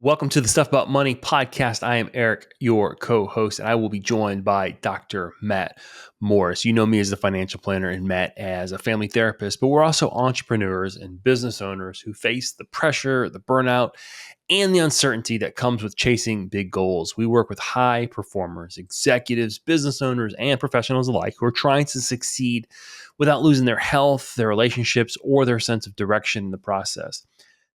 Welcome to the Stuff About Money podcast. I am Eric, your co-host, and I will be joined by Dr. Matt Morris. You know me as a financial planner and Matt as a family therapist, but we're also entrepreneurs and business owners who face the pressure, the burnout, and the uncertainty that comes with chasing big goals. We work with high performers, executives, business owners, and professionals alike who are trying to succeed without losing their health, their relationships, or their sense of direction in the process.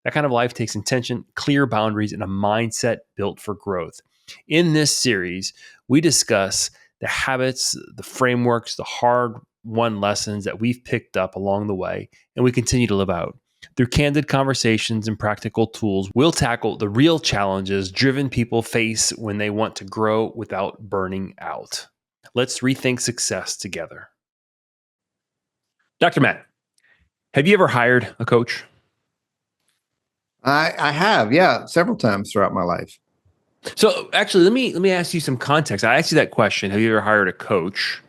That kind of life takes intention, clear boundaries, and a mindset built for growth. In this series, we discuss the habits, the frameworks, the hard-won lessons that we've picked up along the way, and we continue to live out. Through candid conversations and practical tools, we'll tackle the real challenges driven people face when they want to grow without burning out. Let's rethink success together. Dr. Matt, have you ever hired a coach? I have, yeah, several times throughout my life. So actually, let me ask you some context. I asked you that question. Have you ever hired a coach?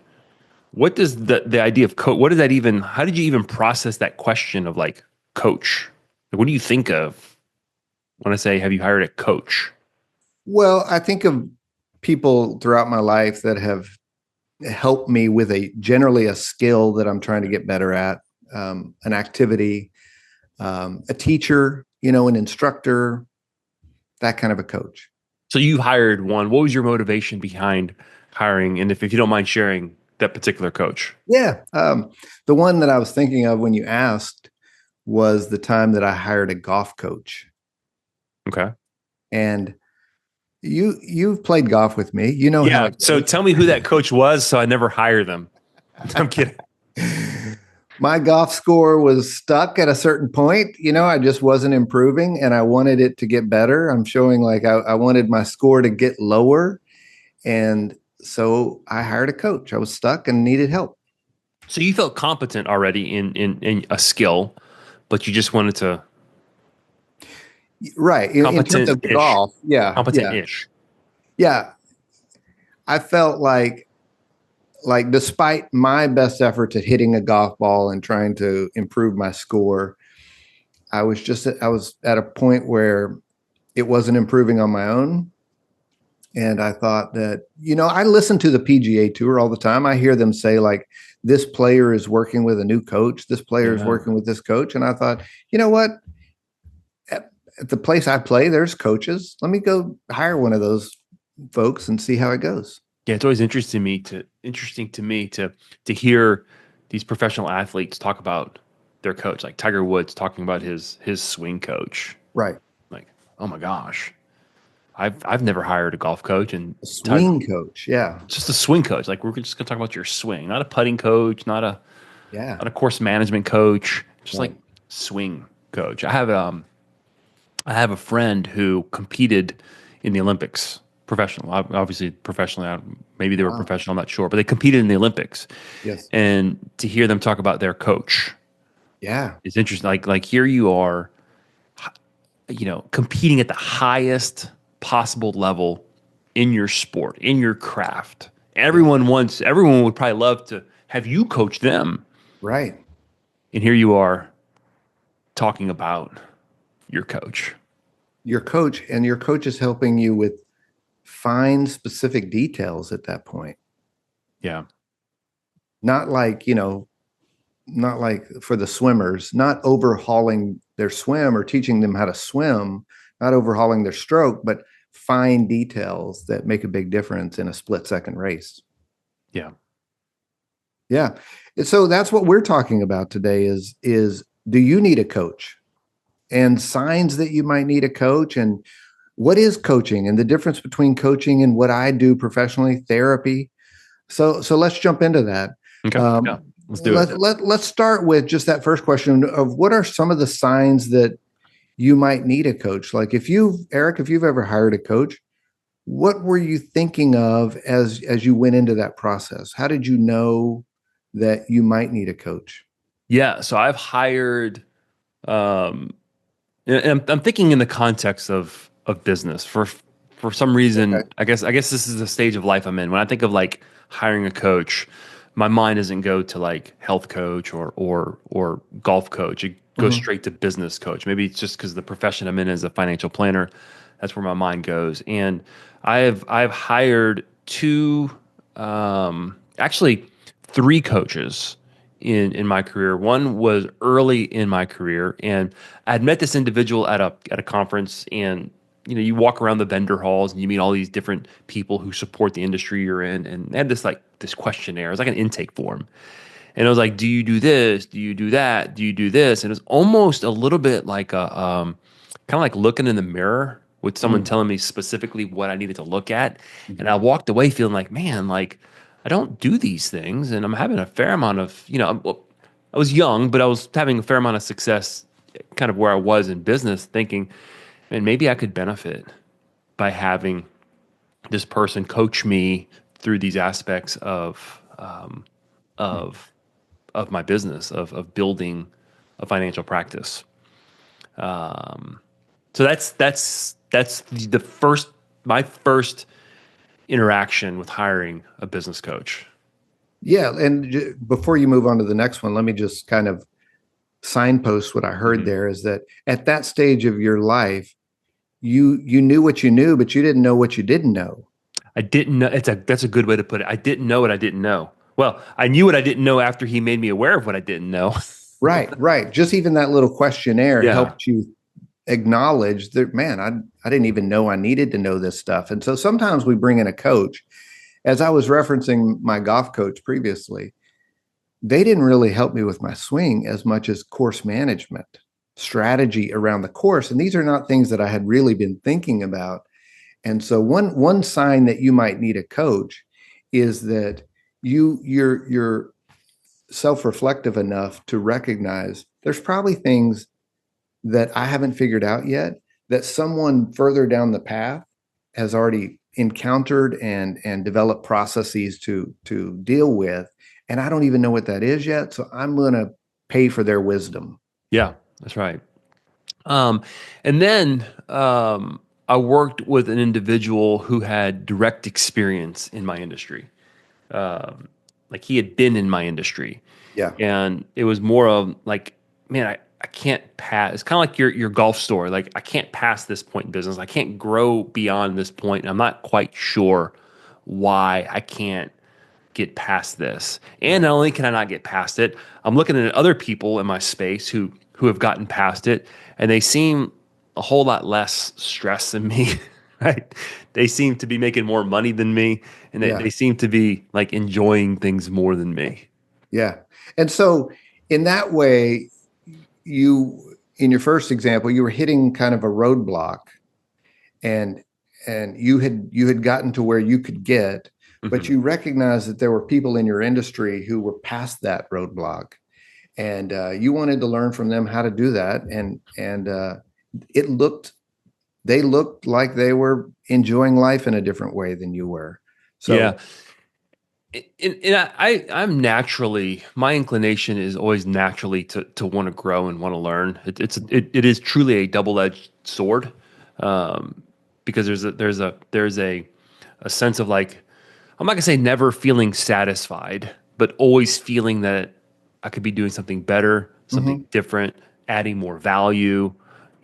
What does the idea of coach? What does that even? How did you even process that question of like coach? Like, what do you think of when I say have you hired a coach? Well, I think of people throughout my life that have helped me with generally a skill that I'm trying to get better at, an activity, a teacher, an instructor, that kind of a coach. So you hired one. What was your motivation behind hiring? And if you don't mind sharing that particular coach. Yeah. The one that I was thinking of when you asked was the time that I hired a golf coach. Okay. And you've played golf with me. You know how. So tell me who that coach was so I never hire them. I'm kidding. My golf score was stuck at a certain point. I just wasn't improving and I wanted it to get better. I'm showing like I wanted my score to get lower. And so I hired a coach. I was stuck and needed help. So you felt competent already in a skill, but you just wanted to. Right. In terms of golf. Yeah. Competent-ish. Yeah. I felt like despite my best efforts at hitting a golf ball and trying to improve my score, I was at a point where it wasn't improving on my own. And I thought that, I listen to the PGA Tour all the time. I hear them say like, this player is working with a new coach. This player is working with this coach. And I thought, you know what? At the place I play, there's coaches. Let me go hire one of those folks and see how it goes. Yeah, it's always interesting to me to hear these professional athletes talk about their coach, like Tiger Woods talking about his swing coach. Right. Like, oh my gosh, I've never hired a golf coach and a swing coach. Yeah, just a swing coach. Like we're just gonna talk about your swing, not a putting coach, not a course management coach, just like swing coach. I have a friend who competed in the Olympics. Professional, obviously professionally. Maybe they were professional, I'm not sure, but they competed in the Olympics. Yes. And to hear them talk about their coach, it's interesting. Like here you are, competing at the highest possible level in your sport, in your craft. Everyone would probably love to have you coach them, right? And here you are talking about your coach. And your coach is helping you with fine specific details at that point. Yeah. Not like for the swimmers, not overhauling their swim or teaching them how to swim, not overhauling their stroke, but fine details that make a big difference in a split-second race. Yeah. Yeah. And so that's what we're talking about today is do you need a coach? And signs that you might need a coach, and what is coaching and the difference between coaching and what I do professionally, therapy. So let's jump into that. Okay. Let's do it. Let's start with just that first question of what are some of the signs that you might need a coach? Like Eric, if you've ever hired a coach, what were you thinking of as you went into that process? How did you know that you might need a coach? Yeah. So I've hired, and I'm thinking in the context of business for some reason. Okay. I guess this is the stage of life I'm in. When I think of like hiring a coach, my mind doesn't go to like health coach or golf coach. It goes straight to business coach. Maybe it's just because the profession I'm in as a financial planner, That's where my mind goes. And I've hired two, actually three coaches in my career. One was early in my career, and I had met this individual at a conference, and you walk around the vendor halls and you meet all these different people who support the industry you're in, and they had this questionnaire. It was like an intake form. And it was like, do you do this? Do you do that? Do you do this? And it was almost a little bit like a kind of like looking in the mirror with someone Mm. telling me specifically what I needed to look at. And I Mhm. walked away feeling like, man, like I don't do these things. And I'm having a fair amount of, well, I was young, but I was having a fair amount of success kind of where I was in business, thinking, man, maybe I could benefit by having this person coach me through these aspects Mm. of of my business of building a financial practice. Um, so that's the first my first interaction with hiring a business coach. Yeah, and before you move on to the next one, let me just kind of signpost what I heard Mhm. there is that at that stage of your life, you knew what you knew, but you didn't know what you didn't know. I didn't know. That's a good way to put it. I didn't know what I didn't know. Well, I knew what I didn't know after he made me aware of what I didn't know. Right, right. Just even that little questionnaire Yeah. helped you acknowledge that, man, I didn't even know I needed to know this stuff. And so sometimes we bring in a coach. As I was referencing my golf coach previously, they didn't really help me with my swing as much as course management, strategy around the course. And these are not things that I had really been thinking about. And so one sign that you might need a coach is that you're self-reflective enough to recognize there's probably things that I haven't figured out yet that someone further down the path has already encountered and developed processes to deal with, and I don't even know what that is yet. So I'm going to pay for their wisdom. Yeah, that's right. Um, and then I worked with an individual who had direct experience in my industry. Like he had been in my industry, Yeah. and it was more of like, man, I can't pass. It's kind of like your golf store. Like I can't pass this point in business. I can't grow beyond this point. And I'm not quite sure why I can't get past this. And Right. not only can I not get past it, I'm looking at other people in my space who have gotten past it, and they seem a whole lot less stressed than me. Right? They seem to be making more money than me, and they Yeah. seem to be like enjoying things more than me. Yeah. And so in that way, you in your first example, you were hitting kind of a roadblock and you had gotten to where you could get, but Mhm. you recognized that there were people in your industry who were past that roadblock, and you wanted to learn from them how to do that. And it looked they looked like they were enjoying life in a different way than you were. Yeah. So, And I'm naturally, my inclination is always naturally to want to grow and want to learn. It is truly a double-edged sword, um, because there's a sense of like, I'm not gonna say never feeling satisfied, but always feeling that I could be doing something better, something mhm, different, adding more value.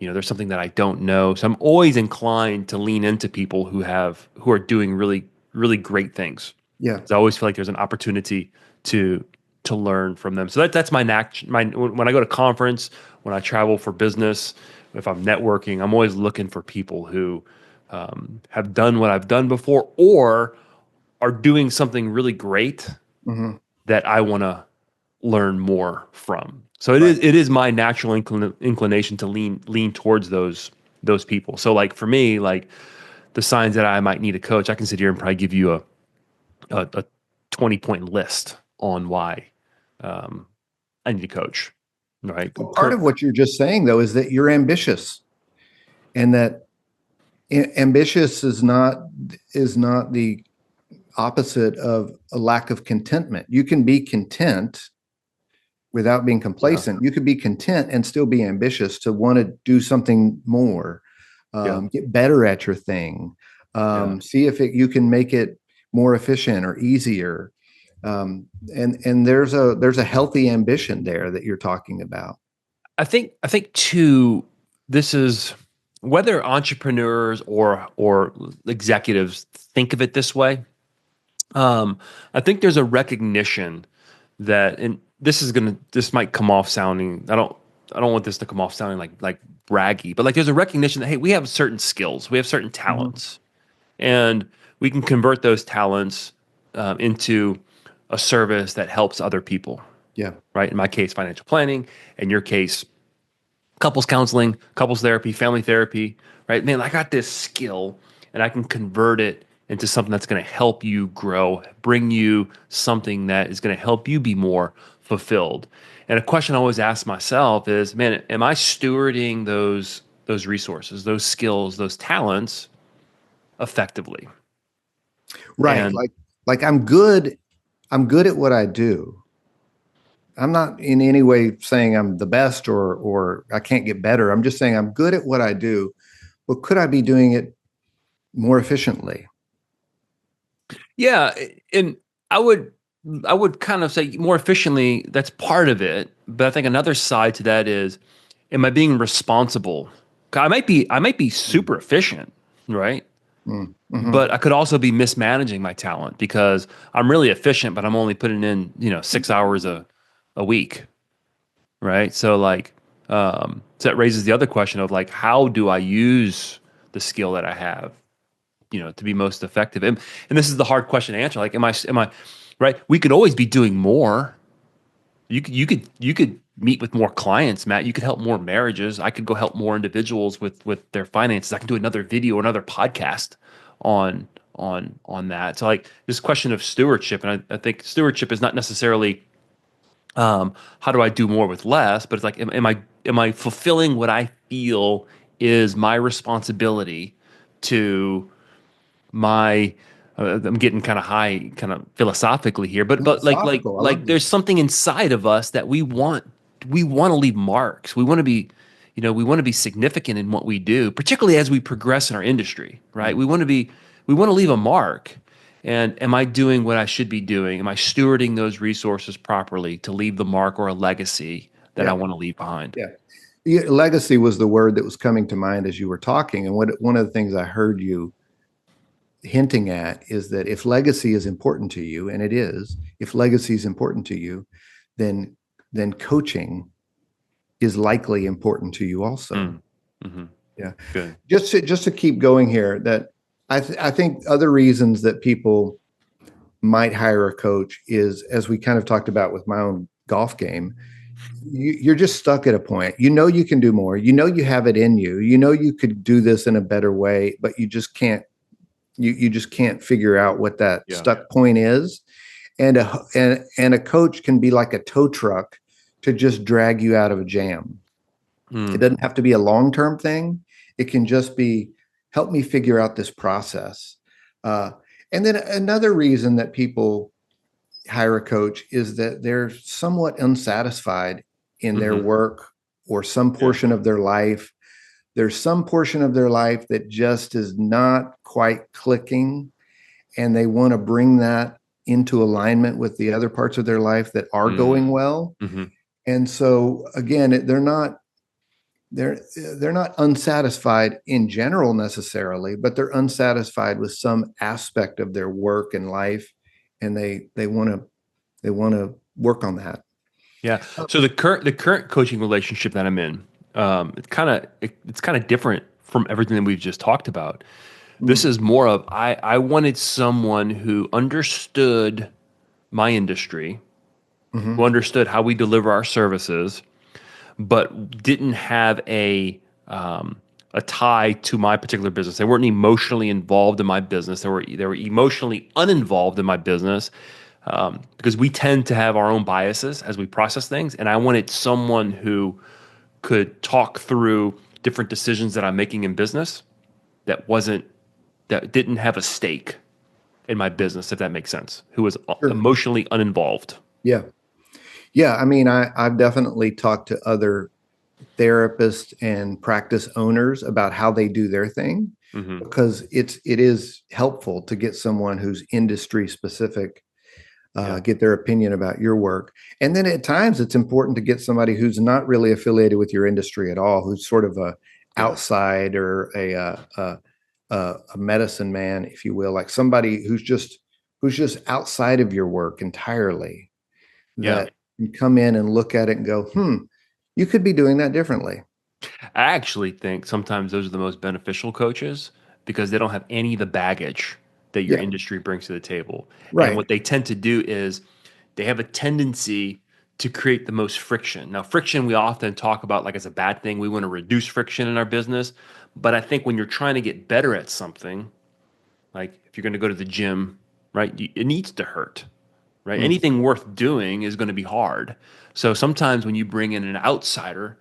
There's something that I don't know, so I'm always inclined to lean into people who are doing really really great things. yeah, 'Cause I always feel like there's an opportunity to to learn from them. So that's my when I go to conference, when I travel for business, if I'm networking, I'm always looking for people who have done what I've done before or are doing something really great mhm, that I want to learn more from. So it right, is my natural inclination to lean towards those people. So like for me, like the signs that I might need a coach, I can sit here and probably give you a 20-point list on why um, I need a coach. Right? well, part of what you're just saying though is that you're ambitious, and that ambitious is not the opposite of a lack of contentment. You can be content without being Yeah. complacent. You could be content and still be ambitious to want to do something more, Yeah. get better at your thing, Yeah. see if you can make it more efficient or easier. And there's a healthy ambition there that you're talking about. I think too. This is whether entrepreneurs or executives think of it this way, I think there's a recognition that, and this might come off sounding, I don't want this to come off sounding like braggy, but like there's a recognition that, hey, we have certain skills, we have certain Mhm. talents, and we can convert those talents into a service that helps other people, Yeah. right? In my case, financial planning. In your case, couples counseling, couples therapy, family therapy, right? Man, I got this skill and I can convert it into something that's going to help you grow, bring you something that is going to help you be more fulfilled. And a question I always ask myself is, man, am I stewarding those resources, those skills, those talents effectively? Right. And Like I'm good at what I do. I'm not in any way saying I'm the best or I can't get better. I'm just saying I'm good at what I do. But could I be doing it more efficiently? yeah, and I would I would kind of say more efficiently, that's part of it. But I think another side to that is, am I being responsible? I might be Mm, super efficient, right? mhm. But I could also be mismanaging my talent because I'm really efficient, but I'm only putting in, 6 hours a week, right? So like, so that raises the other question of like, how do I use the skill that I have, to be most effective? And this is the hard question to answer. Like, am I right? We could always be doing more. You could meet with more clients, Matt. You could help more marriages. I could go help more individuals with their finances. I can do another video, another podcast on on that. So like this question of stewardship, and I think stewardship is not necessarily how do I do more with less, but it's like am I fulfilling what I feel is my responsibility to my I'm getting kind of high, kind of philosophically here, but Philosophical. I love like this. there's something inside of us that we want to leave marks. We want to be, we want to be significant in what we do, particularly as we progress in our industry, right? Mm. We want to leave a mark. And am I doing what I should be doing? Am I stewarding those resources properly to leave the mark or a legacy that I Yeah. want to leave behind? Yeah. Yeah. Legacy was the word that was coming to mind as you were talking. And one of the things I heard you hinting at is that if legacy is important to you, and it is, if legacy is important to you, then coaching is likely important to you also. Mm. Hmm. Yeah. Good. Just to keep going here, that I think other reasons that people might hire a coach is, as we kind of talked about with my own golf game, you're just stuck at a point. You know you can do more. You know you have it in you. You know you could do this in a better way, but you just can't. You just can't figure out what that Yeah. stuck point is. And a coach can be like a tow truck to just drag you out of a jam. It Mm. doesn't have to be a long term thing. It can just be help me figure out this process. Uh, and then another reason that people hire a coach is that they're somewhat unsatisfied in their Hmm. work or some Yeah. portion of their life. There's some portion of their life that just is not quite clicking, and they want to bring that into alignment with the other parts of their life that are going Mm. well. Hmm. And so again, they're not unsatisfied in general necessarily, but they're unsatisfied with some aspect of their work and life, and they want to work on that. Yeah. So the current coaching relationship that I'm in, it's kind of different from everything that we've just talked about. This Mm, is more of I wanted someone who understood my industry, who mhm, understood how we deliver our services, but didn't have a tie to my particular business. They weren't emotionally involved in my business. They were emotionally uninvolved in my business, because we tend to have our own biases as we process things. And I wanted someone who could talk through different decisions that I'm making in business that wasn't that didn't have a stake in my business, if that makes sense. Who was sure. emotionally uninvolved. Yeah. Yeah. I mean, I've definitely talked to other therapists and practice owners about how they do their thing, Hmm. because it is helpful to get someone who's industry specific, Yeah. get their opinion about your work. And then at times it's important to get somebody who's not really affiliated with your industry at all, who's sort of a Yeah. outside or a medicine man, if you will, like somebody who's just outside of your work entirely, Yeah. that you come in and look at it and go, you could be doing that differently. I actually think sometimes those are the most beneficial coaches because they don't have any of the baggage that your Yeah, industry brings to the table. And right. what they tend to do is they have a tendency to create the most friction. Now, friction we often talk about like as a bad thing. We want to reduce friction in our business. But I think when you're trying to get better at something, like if you're going to go to the gym, right, it needs to hurt, right? Mm, Anything worth doing is going to be hard. So sometimes when you bring in an outsider,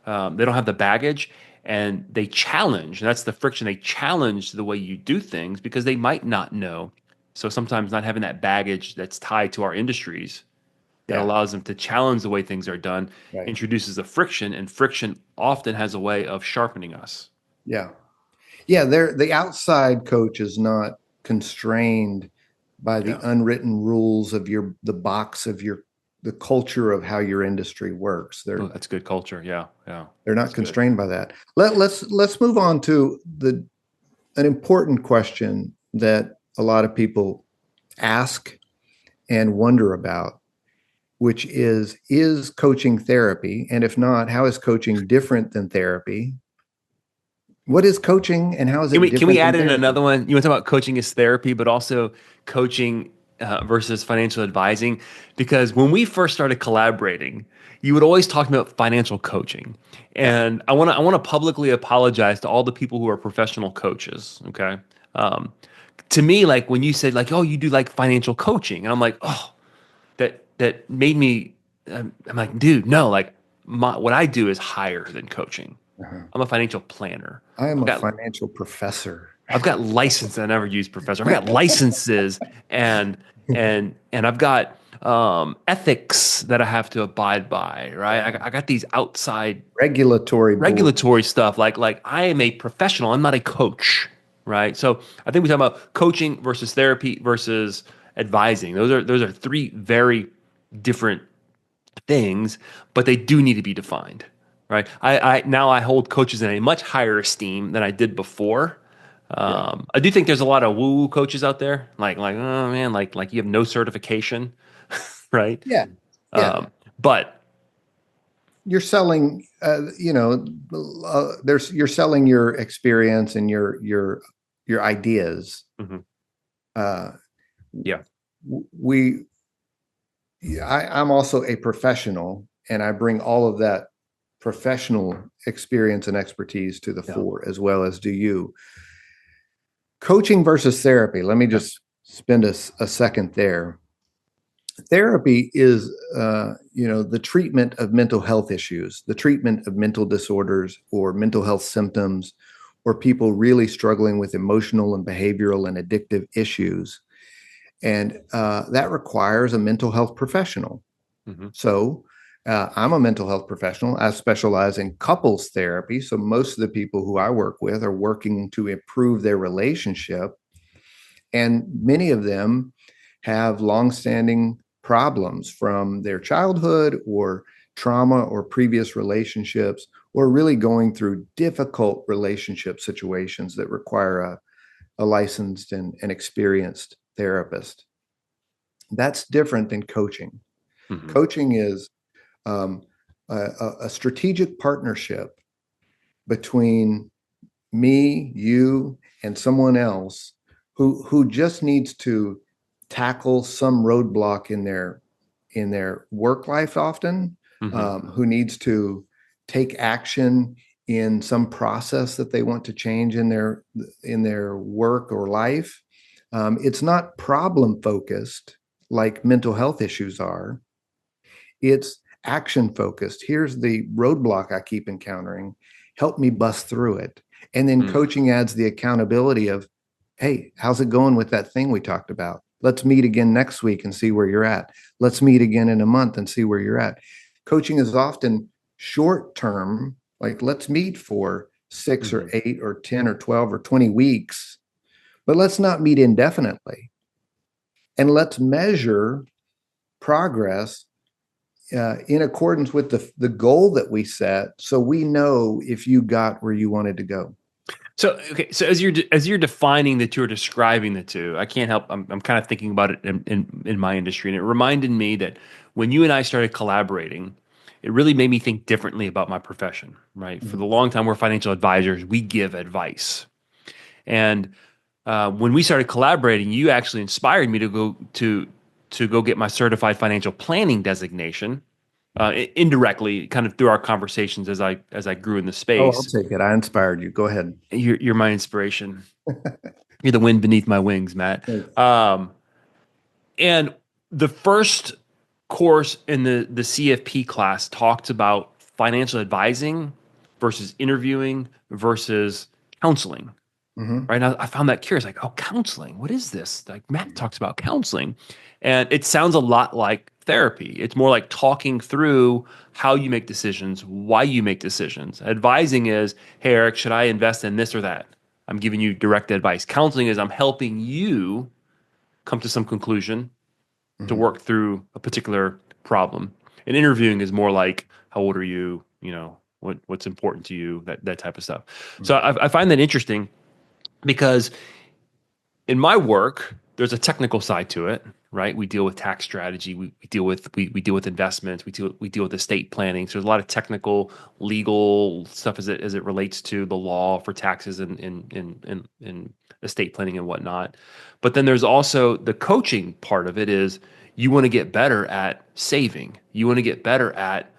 they don't have the baggage and they challenge. That's the friction. They challenge the way you do things because they might not know. So sometimes not having that baggage that's tied to our industries that yeah, allows them to challenge the way things are done right. introduces a friction, and friction often has a way of sharpening us. Yeah. Yeah, the outside coach is not constrained by the Yeah. unwritten rules of the box of the culture of how your industry works. Oh, that's good culture. Yeah. Yeah. They're not That's good. constrained by that. Let's move on to the an important question that a lot of people ask and wonder about, which is coaching therapy? And if not, how is coaching different than therapy? What is coaching and how is Can it we different add than in therapy? another one? You want to talk about coaching as therapy, but also coaching versus financial advising? Because when we first started collaborating, you would always talk about financial coaching, Yeah. and I want to publicly apologize to all the people who are professional coaches. Okay, um, to me, like when you said like, oh, you do like financial coaching, and I'm like, oh, that made me. I'm like, dude, no, like what I do is higher than coaching. Uh-huh. I'm a financial planner. I am I've a got financial professor. I've got licenses. I never use professor. I've got licenses and I've got ethics that I have to abide by. Right. Yeah. I got these outside Regulatory board. regulatory stuff. Like I am a professional. I'm not a coach. Right. So I think we talk about coaching versus therapy versus advising. Those are three very different things, but they do need to be defined. Right. I now I hold coaches in a much higher esteem than I did before. Yeah. I do think there's a lot of woo-woo coaches out there, like oh man, like you have no certification, right? Yeah. Yeah. Um, but You're selling, you're selling your experience and your ideas. mhm, Uh, yeah, we, I'm also a professional, and I bring all of that professional experience and expertise to the yeah, fore, as well as do you. Coaching versus therapy. Let me yeah, just spend a second there. Therapy is, the treatment of mental health issues, the treatment of mental disorders or mental health symptoms, or people really struggling with emotional and behavioral and addictive issues. And that requires a mental health professional. mhm, So I'm a mental health professional. I specialize in couples therapy. So most of the people who I work with are working to improve their relationship. And many of them have longstanding problems from their childhood or trauma or previous relationships, or really going through difficult relationship situations that require a licensed and experienced therapist. That's different than coaching. mhm, Coaching is um, a strategic partnership between me, you, and someone else who just needs to tackle some roadblock in their work life often, mhm, who needs to take action in some process that they want to change in their work or life. It's not problem focused like mental health issues are. It's action focused. Here's the roadblock I keep encountering. Help me bust through it. And then mm, coaching adds the accountability of, hey, how's it going with that thing we talked about? Let's meet again next week and see where you're at. Let's meet again in a month and see where you're at. Coaching is often short term, like let's meet for 6 or mhm, 8 or 10 or 12 or 20 weeks, but let's not meet indefinitely. And let's measure progress in accordance with the goal that we set, so we know if you got where you wanted to go. So okay, so as you're defining the two or describing the two, I can't help. I'm kind of thinking about it in my industry, and it reminded me that when you and I started collaborating, it really made me think differently about my profession. Right, for Mhm. the long time, we're financial advisors. We give advice, and when we started collaborating, you actually inspired me to go get my certified financial planning designation. Indirectly, kind of through our conversations as I grew in the Oh, I'll space. take it. I inspired you. Go ahead. You're my inspiration. You're the wind beneath my wings, Matt. Thanks. And the first course in the CFP class talked about financial advising versus interviewing versus counseling. Hmm. Right now, I found that curious. Like, oh, counseling. What is this? Like Matt talks about counseling, and it sounds a lot like therapy. It's more like talking through how you make decisions, why you make decisions. Advising is, hey, Eric, should I invest in this or that? I'm giving you direct advice. Counseling is I'm helping you come to some conclusion to Hmm. work through a particular problem. And interviewing is more like, how old are you? You know, what's important to you? That type of stuff. So Hmm. I find that interesting because in my work, there's a technical side to it, right? We deal with tax strategy, we deal with investments, we deal with estate planning. So there's a lot of technical, legal stuff as it relates to the law for taxes and estate planning and whatnot. But then there's also the coaching part of it is you want to get better at saving. You want to get better at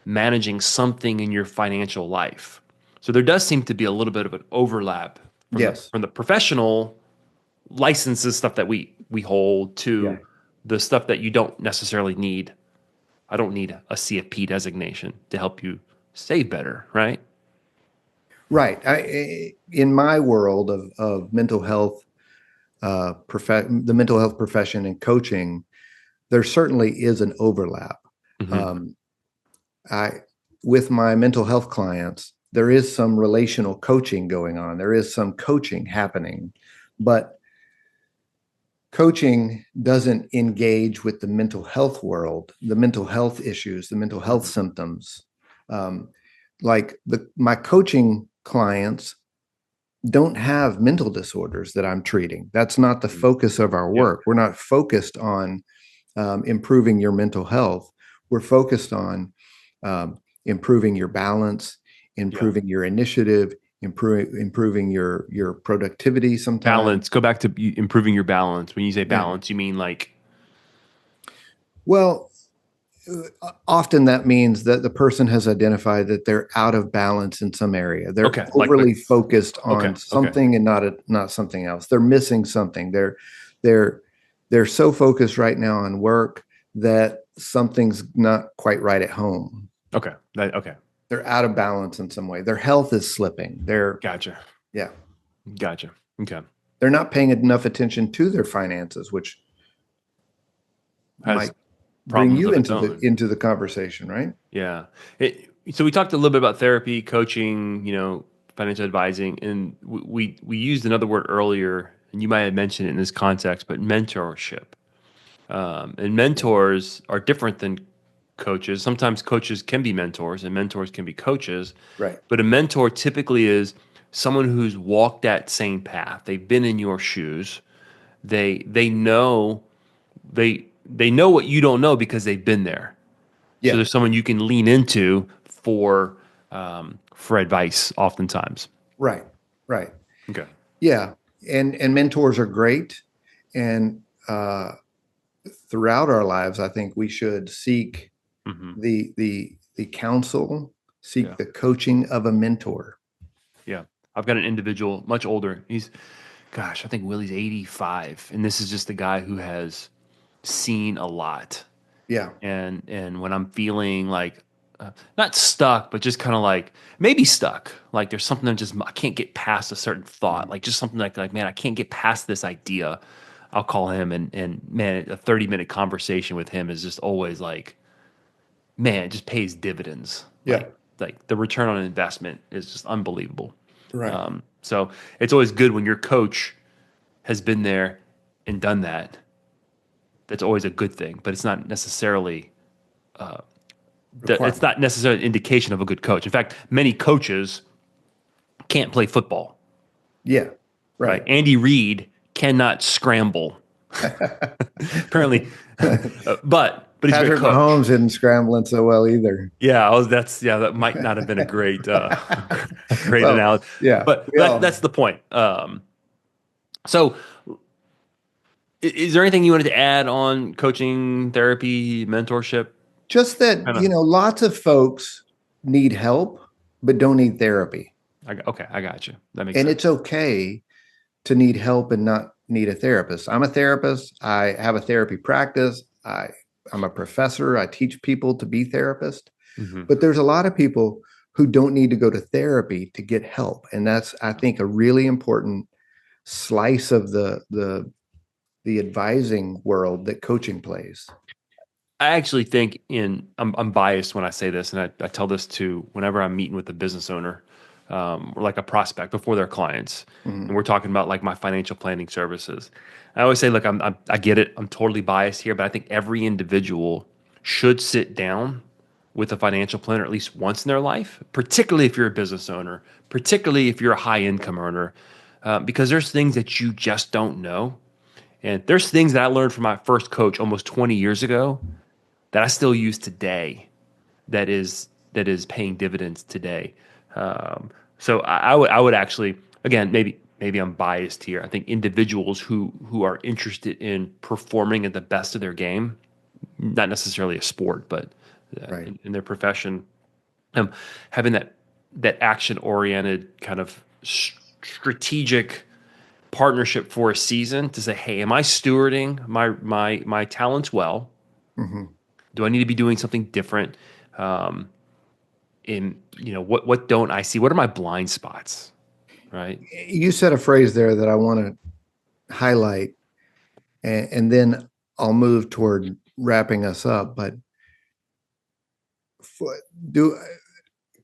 managing something in your financial life. So there does seem to be a little bit of an overlap from the Yes. from the professional licenses stuff that we hold Yeah. to the stuff that you don't necessarily need. I don't need a CFP designation to help you save better, right? Right. In my world of mental health, the mental health profession and coaching, there certainly is an overlap. Hmm. Um, I, with my mental health clients, there is some relational coaching going on. There is some coaching happening, but coaching doesn't engage with the mental health world, the mental health issues, the mental health Hmm. symptoms. Um, like my coaching clients don't have mental disorders that I'm treating. That's not the focus of our Yeah. work. We're not focused on improving your mental health. We're focused on improving your balance, Yeah. improving your initiative, improving your productivity. Sometimes, Balance. Go back to improving your balance. When you say yeah. balance, you mean like, Well, often that means that the person has identified that they're out of balance in some area. They're okay, overly focused okay, on okay. something and not something else. They're missing something. They're they're so focused right now on work that something's not quite right at home. Okay. Okay. They're out of balance in some way. Their health is slipping. Gotcha. Yeah, Gotcha. Okay. they're not paying enough attention to their finances, which Has might bring problems you of its into the own. into the conversation, right? Yeah. So we talked a little bit about therapy, coaching, financial advising, and we used another word earlier, and you might have mentioned it in this context, but mentorship. And Yeah. mentors are different than coaches. Sometimes coaches can be mentors, and mentors can be coaches. Right. But a mentor typically is someone who's walked that same path. They've been in your shoes. They know what you don't know because they've been there. So Yeah. there's someone you can lean into for advice, oftentimes. Right. Right. Okay. Yeah. And mentors are great. And throughout our lives, I think we should seek Hmm. the counsel, seek Yeah. the coaching of a mentor. Yeah. I've got an individual much older. Gosh, I think Willie's 85, and this is just a guy who has seen a lot. Yeah. And when I'm feeling like not stuck, but just kind of like maybe stuck, like there's something that just I can't get past a certain thought, Mhm. like just something like man, I can't get past this idea. I'll call him and man, a 30-minute conversation with him is just always like man, it just pays dividends. Yeah. Like the return on investment is just unbelievable. Right. So it's always good when your coach has been there and done that. That's always a good thing, but it's not necessarily it's requirement. not necessarily an indication of a good coach. In fact, many coaches can't play football, Yeah, right? right. Andy Reid cannot scramble, apparently, but he's a great Patrick coach. Mahomes isn't scrambling so well either. Yeah, that might not have been a great a great Well, analogy, yeah, but we all. that's the point. So is there anything you wanted to add on coaching, therapy, mentorship? Just that, Kind of. lots of folks need help, but don't need therapy. Okay, I got you. That makes And it's sense. okay to need help and not need a therapist. I'm a therapist. I have a therapy practice. I'm a professor. I teach people to be therapists. Hmm. But there's a lot of people who don't need to go to therapy to get help. And that's, I think, a really important slice of the advising world that coaching plays. I actually think I'm biased when I say this, and I tell this to whenever I'm meeting with a business owner, or like a prospect before their clients, and Mhm. we're talking about like my financial planning services. I always say, look, I get it. I'm totally biased here, but I think every individual should sit down with a financial planner at least once in their life, particularly if you're a business owner, particularly if you're a high income earner, because there's things that you just don't know. And there's things that I learned from my first coach almost 20 years ago that I still use today that is paying dividends today. So I would actually, again, maybe I'm biased here. I think individuals who are interested in performing at the best of their game, not necessarily a sport, but Right. in their profession, um, having that action oriented kind of strategic partnership for a season to say, hey, am I stewarding my talents well? Mhm. Do I need to be doing something different? Um, what don't I see? What are my blind spots? Right. You said a phrase there that I want to highlight, and then I'll move toward wrapping us up. But for, do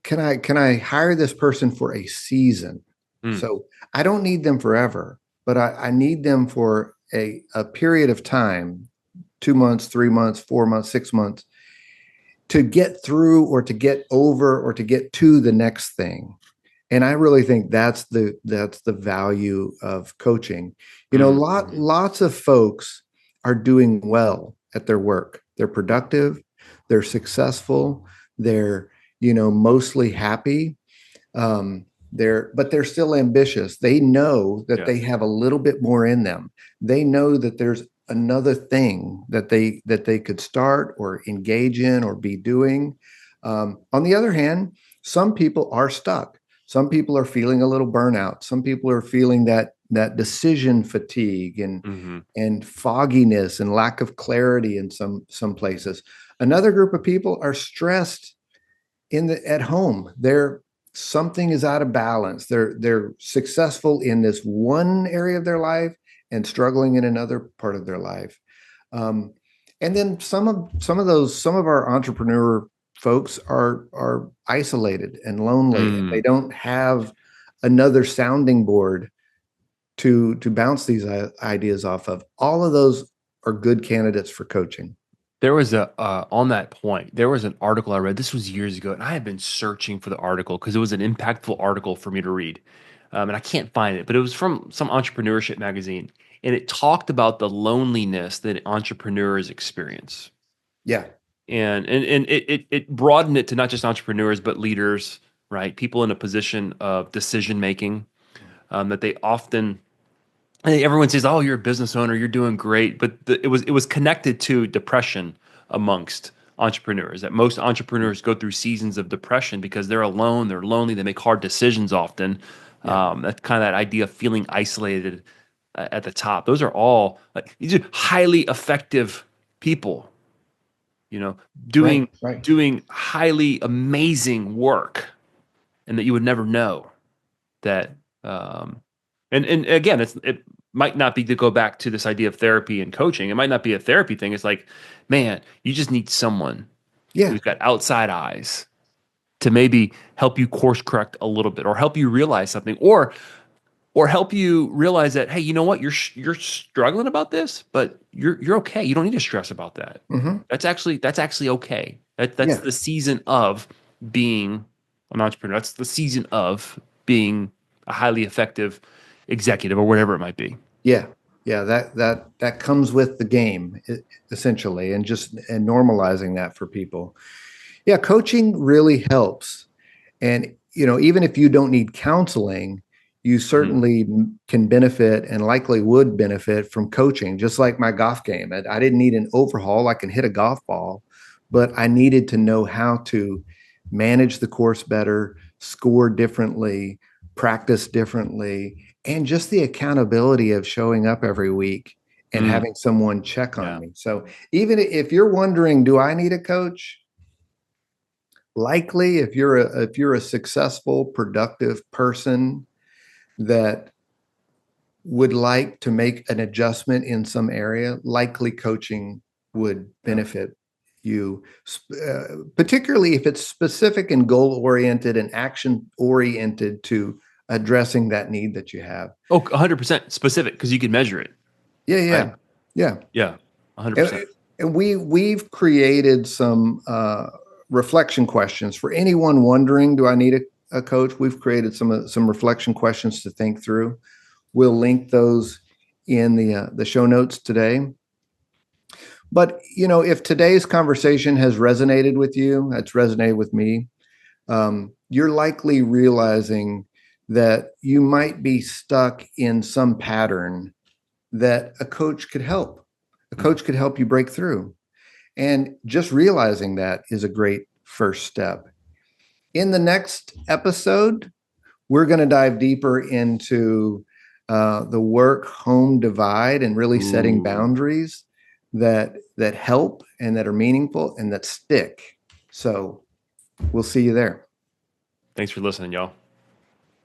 can I hire this person for a season? Mm, So I don't need them forever, but I need them for a period of time, 2 months, 3 months, 4 months, 6 months, to get through or to get over or to get to the next thing. And I really think that's the value of coaching. mm. Lots of folks are doing well at their work. They're productive, they're successful, they're mostly happy. But they're still ambitious. They know that they Yes. have a little bit more in them. They know that there's another thing that they could start or engage in or be doing. On the other hand, some people are stuck. Some people are feeling a little burnout. Some people are feeling that decision fatigue and Hmm. and fogginess and lack of clarity in some places. Another group of people are stressed at home. Something is out of balance. They're successful in this one area of their life and struggling in another part of their life. Um, and then some of our entrepreneur folks are isolated and lonely. They Mm. don't have another sounding board to bounce these ideas off of. All of those are good candidates for coaching. There was on that point, there was an article I read. This was years ago, and I had been searching for the article because it was an impactful article for me to read. And I can't find it, but it was from some entrepreneurship magazine. And it talked about the loneliness that entrepreneurs experience. Yeah. And it broadened it to not just entrepreneurs, but leaders, right? People in a position of decision making, that they often, I think everyone says, "Oh, you're a business owner, you're doing great," but it was connected to depression amongst entrepreneurs. That most entrepreneurs go through seasons of depression because they're alone, they're lonely, they make hard decisions often. Yeah. That's kind of that idea of feeling isolated at the top. Those are all like these are highly effective people, you know, Right. doing Right. doing highly amazing work, and that you would never know that. um and again, it might not be to go back to this idea of therapy and coaching. It might not be a therapy thing. It's like, man, you just need someone Yeah. who's got outside eyes to maybe help you course correct a little bit, or help you realize something, or help you realize that, hey, you know what, you're struggling about this, but you're okay. You don't need to stress about that. Hmm. That's actually okay. That's Yeah. the season of being an entrepreneur. That's the season of being a highly effective executive or whatever it might be. Yeah. Yeah. That comes with the game, essentially, and normalizing that for people. Yeah. Coaching really helps. And, even if you don't need counseling, you Mhm. certainly can benefit and likely would benefit from coaching, just like my golf game. I didn't need an overhaul. I can hit a golf ball, but I needed to know how to manage the course better, score differently, practice differently, and just the accountability of showing up every week and Mm, having someone check on yeah. me. So even if you're wondering, do I need a coach? Likely, if you're a successful, productive person that would like to make an adjustment in some area, likely coaching would Yeah. benefit you, particularly if it's specific and goal oriented and action oriented to addressing that need that you have. Oh, 100% specific because you can measure it, Yeah, right? yeah, yeah. Yeah, And, 100%. and we've created some reflection questions for anyone wondering, do I need a coach? We've created some reflection questions to think through. We'll link those in the show notes today. But if today's conversation has resonated with you, that's resonated with me. You're likely realizing that you might be stuck in some pattern that a coach could help. A Mm. coach could help you break through. And just realizing that is a great first step. In the next episode, we're going to dive deeper into the work home divide and really setting Ooh, boundaries that help and that are meaningful and that stick. So we'll see you there. thanks for listening, y'all.